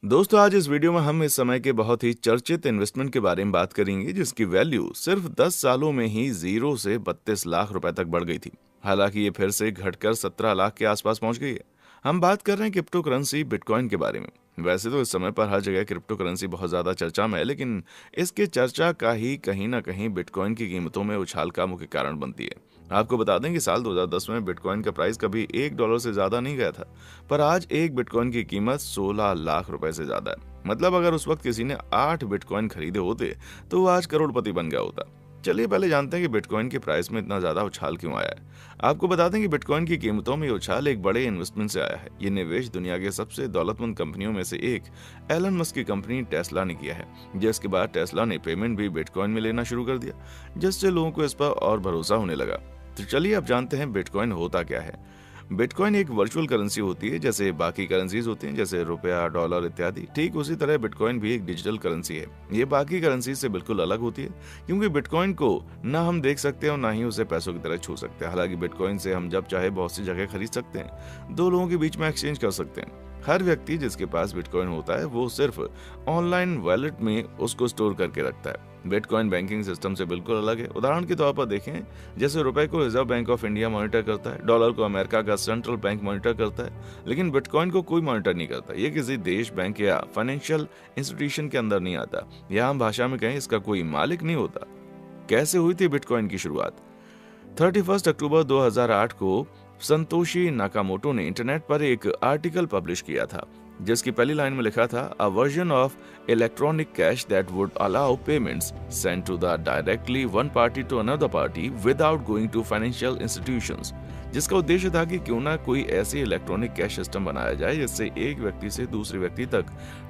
दोस्तों, आज इस वीडियो में हम इस समय के बहुत ही चर्चित इन्वेस्टमेंट के बारे में बात करेंगे जिसकी वैल्यू सिर्फ 10 सालों में ही 0 से 32 लाख रुपए तक बढ़ गई थी। हालांकि ये फिर से घटकर 17 लाख के आसपास पहुंच गई है। हम बात कर रहे हैं क्रिप्टो करेंसी बिटकॉइन के बारे में। वैसे तो इस समय पर हर जगह क्रिप्टो करेंसी बहुत ज्यादा चर्चा में है, लेकिन इसके चर्चा का ही कहीं ना कहीं बिटकॉइन की कीमतों में उछाल का मुख्य कारण बनती है। आपको बता दें कि साल 2010 में बिटकॉइन का प्राइस कभी $1 से ज्यादा नहीं गया था, पर आज एक बिटकॉइन की कीमत 16 लाख रुपए से ज्यादा है। मतलब अगर उस वक्त किसी ने 8 बिटकॉइन खरीदे होते तो वो आज करोड़पति बन गया होता। चलिए पहले जानते हैं कि बिटकॉइन के प्राइस में इतना ज्यादा उछाल क्यों आया है। आपको बता दें कि बिटकॉइन की कीमतों में ये उछाल एक बड़े इन्वेस्टमेंट से आया है। ये निवेश दुनिया के सबसे दौलतमंद कंपनियों में से एक एलन मस्क की कंपनी टेस्ला ने किया है, जिसके बाद टेस्ला ने पेमेंट भी बिटकॉइन में लेना शुरू कर दिया, जिससे लोगों को इस पर और भरोसा होने लगा। तो चलिए अब जानते हैं बिटकॉइन होता क्या है। बिटकॉइन एक वर्चुअल करेंसी होती है, जैसे बाकी करेंसीज होती हैं जैसे रुपया, डॉलर इत्यादि। ठीक उसी तरह बिटकॉइन भी एक डिजिटल करेंसी है। ये बाकी करेंसी से बिल्कुल अलग होती है, क्योंकि बिटकॉइन को ना हम देख सकते हैं और ना ही उसे पैसों की तरह छू सकते हैं। हालांकि बिटकॉइन से हम जब चाहे बहुत सी जगह खरीद सकते हैं, दो लोगों के बीच में एक्सचेंज कर सकते हैं। हर व्यक्ति जिसके पास बिटकॉइन होता है वो सिर्फ ऑनलाइन वॉलेट में उसको स्टोर करके रखता है। बिटकॉइन बैंकिंग सिस्टम से बिल्कुल अलग है। उदाहरण के तौर पर देखें, जैसे रुपए को reserve bank of India monitor करता है, डॉलर को अमेरिका का सेंट्रल बैंक मॉनिटर करता है, लेकिन बिटकॉइन को कोई मॉनिटर नहीं करता। ये किसी देश, बैंक या फाइनेंशियल इंस्टीट्यूशन के अंदर नहीं आता, या हम भाषा में कहें इसका कोई मालिक नहीं होता। कैसे हुई थी बिटकॉइन की शुरुआत? 31 अक्टूबर 2008 को संतोशी नाकामोटो ने इंटरनेट पर एक आर्टिकल पब्लिश किया था, जिसकी पहली लाइन में लिखा था, a version of electronic cash that would allow payments sent to the directly one party to another party without going to financial institutions. जिसका उद्देश्य था कि क्यों ना कोई ऐसी इलेक्ट्रॉनिक कैश सिस्टम बनाया जाए जिससे एक व्यक्ति से दूसरे व्यक्ति तक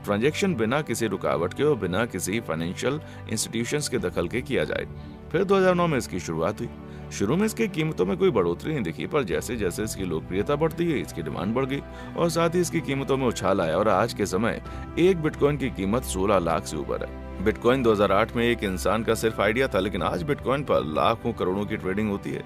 ट्रांजैक्शन बिना किसी रुकावट के और बिना किसी फाइनेंशियल इंस्टीट्यूशंस के दखल के किया जाए। फिर 2009 में इसकी शुरुआत हुई। शुरू में इसकी कीमतों में कोई बढ़ोतरी नहीं दिखी, पर जैसे जैसे इसकी लोकप्रियता बढ़ती गई, इसकी डिमांड बढ़ गई और साथ ही इसकी कीमतों में उछाल आया और आज के समय एक बिटकॉइन की कीमत 16 लाख से ऊपर है। बिटकॉइन 2008 में एक इंसान का सिर्फ आइडिया था, लेकिन आज बिटकॉइन पर लाखों करोड़ों की ट्रेडिंग होती है।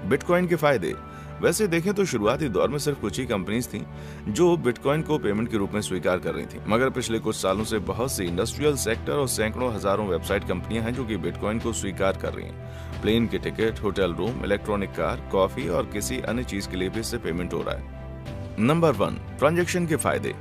बिटकॉइन के फायदे वैसे देखें तो शुरुआती दौर में सिर्फ कुछ ही कंपनीज थीं जो बिटकॉइन को पेमेंट के रूप में स्वीकार कर रही थीं, मगर पिछले कुछ सालों से बहुत सी इंडस्ट्रियल सेक्टर और सैकड़ों हजारों वेबसाइट कंपनियां हैं जो कि बिटकॉइन को स्वीकार कर रही हैं। प्लेन के ticket, hotel room, electronic car, coffee और किसी अन्य चीज के लिए भी इससे पेमेंट हो रहा है। नंबर 1, ट्रांजैक्शन के फायदे।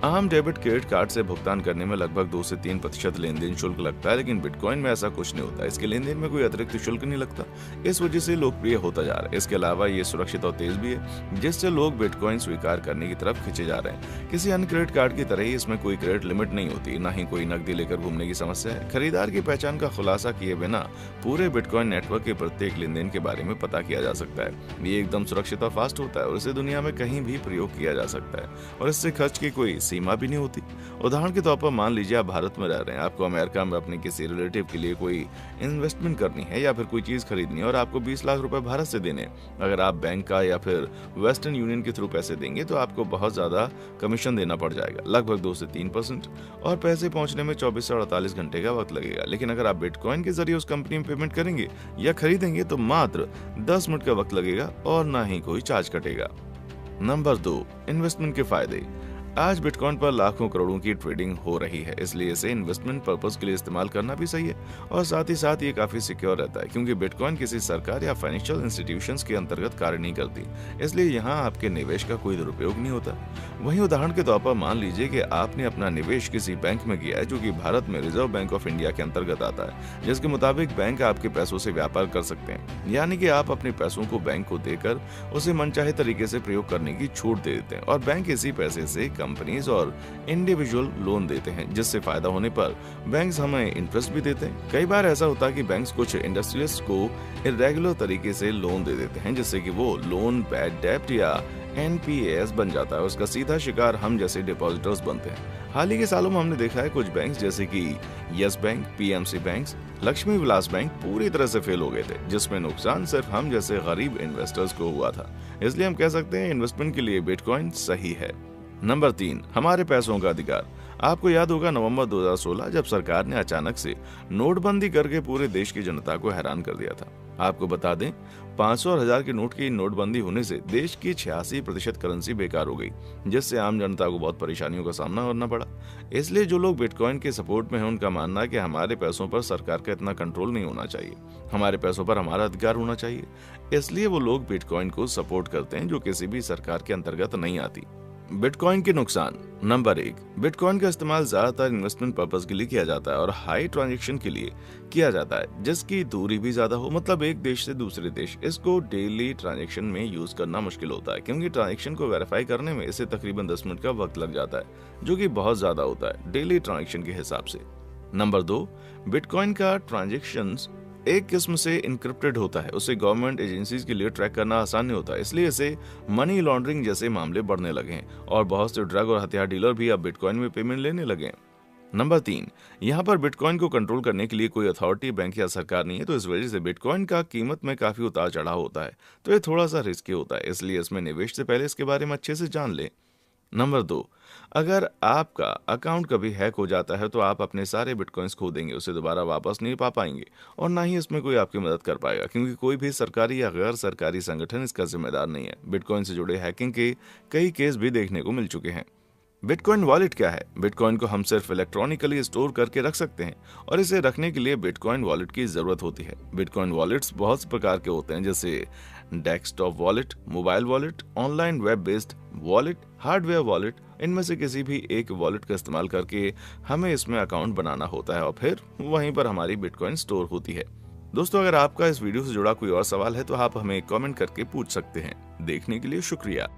आम डेबिट क्रेडिट कार्ड से भुगतान करने में लगभग 2 से 3% लेन देन शुल्क लगता है, लेकिन बिटकॉइन में ऐसा कुछ नहीं होता। इसके लेन देन में कोई अतिरिक्त शुल्क नहीं लगता, इस वजह से लोकप्रिय होता जा रहा है। इसके अलावा ये सुरक्षित और तेज भी है, जिससे लोग बिटकॉइन स्वीकार करने की तरफ खींचे जा रहे हैं। किसी अन्य क्रेडिट कार्ड की तरह ही इसमें कोई क्रेडिट लिमिट नहीं होती, ना ही कोई नकदी लेकर घूमने की समस्या है। खरीदार की पहचान का खुलासा किए बिना पूरे बिटकॉइन नेटवर्क के प्रत्येक लेन देन के बारे में पता किया जा सकता है। ये एकदम सुरक्षित और फास्ट होता है और इसे दुनिया में कहीं भी प्रयोग किया जा सकता है और इससे खर्च की कोई सीमा भी नहीं होती। उदाहरण के तौर पर मान लीजिए आप भारत में रह रहे हैं, आपको अमेरिका में अपने किसी रिलेटिव के लिए कोई इन्वेस्टमेंट करनी है या फिर कोई चीज खरीदनी है और आपको 20 लाख रुपए भारत से देने। अगर आप बैंक का या फिर वेस्टर्न यूनियन के थ्रू पैसे देंगे तो आपको बहुत ज्यादा कमीशन देना पड़ जाएगा, लगभग 2 से 3%, और पैसे पहुंचने में 24 से 48 घंटे का वक्त लगेगा। लेकिन अगर आप बिटकॉइन के जरिए उस कंपनी में पेमेंट करेंगे या खरीदेंगे तो मात्र 10 मिनट का वक्त लगेगा और ना ही कोई चार्ज कटेगा। नंबर 2, इन्वेस्टमेंट के फायदे। आज बिटकॉइन पर लाखों करोड़ों की ट्रेडिंग हो रही है, इसलिए इसे इन्वेस्टमेंट पर्पस के लिए इस्तेमाल करना भी सही है और साथ ही साथ ये काफी सिक्योर रहता है, क्योंकि बिटकॉइन किसी सरकार या फाइनेंशियल इंस्टीट्यूशंस के अंतर्गत कार्य नहीं करती, इसलिए यहाँ आपके निवेश का कोई दुरुपयोग नहीं होता। वहीं उदाहरण के तौर पर मान लीजिए कि आपने अपना निवेश किसी बैंक में किया है जो कि भारत में रिजर्व बैंक ऑफ इंडिया के अंतर्गत आता है, जिसके मुताबिक बैंक आपके पैसों से व्यापार कर सकते हैं, यानी कि आप अपने पैसों को बैंक को देकर उसे मनचाहे तरीके से प्रयोग करने की छूट दे देते हैं और बैंक इसी पैसे से कंपनीज और इंडिविजुअल लोन देते हैं, जिससे फायदा होने पर बैंक्स हमें इंटरेस्ट भी देते हैं। कई बार ऐसा होता है कि बैंक्स कुछ इंडस्ट्रियलिस्ट को इरेगुलर तरीके से लोन दे देते हैं, जिससे कि वो लोन बैड डेब्ट या एनपीएस बन जाता है। उसका सीधा शिकार हम जैसे डिपॉजिटर्स बनते हैं। हाल ही के सालों में हमने देखा है कुछ बैंक्स जैसे कि yes bank, PMC banks, Lakshmi Vilas bank पूरी तरह से फेल हो गए थे, जिसमें नुकसान सिर्फ हम जैसे गरीब इन्वेस्टर्स को हुआ था। इसलिए हम कह सकते हैं इन्वेस्टमेंट के लिए बिटकॉइन सही है। नंबर 3, हमारे पैसों का अधिकार। आपको याद होगा नवंबर 2016 जब सरकार ने अचानक से नोटबंदी करके पूरे देश की जनता को हैरान कर दिया था। आपको बता दें, 500 और 1000 के नोट की नोटबंदी होने से देश की 86% करेंसी बेकार हो गई, जिससे आम जनता को बहुत परेशानियों का सामना करना पड़ा। इसलिए जो लोग बिटकॉइन के सपोर्ट में हैं, उनका मानना है कि हमारे पैसों पर सरकार का इतना कंट्रोल नहीं होना चाहिए, हमारे पैसों पर हमारा अधिकार होना चाहिए। इसलिए वो लोग बिटकॉइन को सपोर्ट करते हैं, जो किसी भी सरकार के अंतर्गत नहीं आती। बिटकॉइन के नुकसान। नंबर 1, बिटकॉइन का इस्तेमाल ज्यादातर इन्वेस्टमेंट पर्पस के लिए किया जाता है और हाई ट्रांजैक्शन के लिए किया जाता है, जिसकी दूरी भी ज्यादा हो, मतलब एक देश से दूसरे देश। इसको डेली ट्रांजैक्शन में यूज करना मुश्किल होता है, क्योंकि ट्रांजैक्शन को वेरीफाई करने में इसे तकरीबन 10 मिनट का वक्त लग जाता है, जो कि बहुत ज्यादा होता है डेली ट्रांजैक्शन के हिसाब से। नंबर 2, बिटकॉइन का ट्रांजैक्शन एक किस्म से इनक्रिप्टेड होता है, उसे गवर्नमेंट एजेंसीज के लिए ट्रैक करना आसान नहीं होता, इसलिए इसे मनी लॉन्ड्रिंग जैसे मामले बढ़ने लगे हैं और बहुत से ड्रग और हथियार डीलर भी अब बिटकॉइन में पेमेंट लेने लगे हैं। नंबर 3, यहाँ पर बिटकॉइन को कंट्रोल करने के लिए कोई अथॉरिटी, बैंक या सरकार नहीं है, तो इस वजह से बिटकॉइन का कीमत में काफी उतार चढ़ाव होता है, तो ये थोड़ा सा रिस्की होता है, इसलिए इसमें निवेश से पहले इसके बारे में अच्छे से जान ले। नंबर 2, अगर आपका अकाउंट कभी हैक हो जाता है तो आप अपने सारे बिटकॉइंस खो देंगे, उसे दोबारा वापस नहीं पा पाएंगे और ना ही इसमें कोई आपकी मदद कर पाएगा, क्योंकि कोई भी सरकारी या गैर सरकारी संगठन इसका जिम्मेदार नहीं है। बिटकॉइन से जुड़े हैकिंग के कई केस भी देखने को मिल चुके हैं। बिटकॉइन वॉलेट क्या है? बिटकॉइन को हम सिर्फ इलेक्ट्रॉनिकली स्टोर करके रख सकते हैं और इसे रखने के लिए बिटकॉइन वॉलेट की जरूरत होती है। बिटकॉइन वॉलेट्स बहुत से प्रकार के होते हैं, जैसे desktop wallet, mobile wallet, online web based wallet, hardware wallet. इनमें से किसी भी एक वॉलेट का इस्तेमाल करके हमें इसमें अकाउंट बनाना होता है और फिर वहीं पर हमारी बिटकॉइन स्टोर होती है। दोस्तों, अगर आपका इस वीडियो से जुड़ा कोई और सवाल है तो आप हमें कमेंट करके पूछ सकते हैं। देखने के लिए शुक्रिया।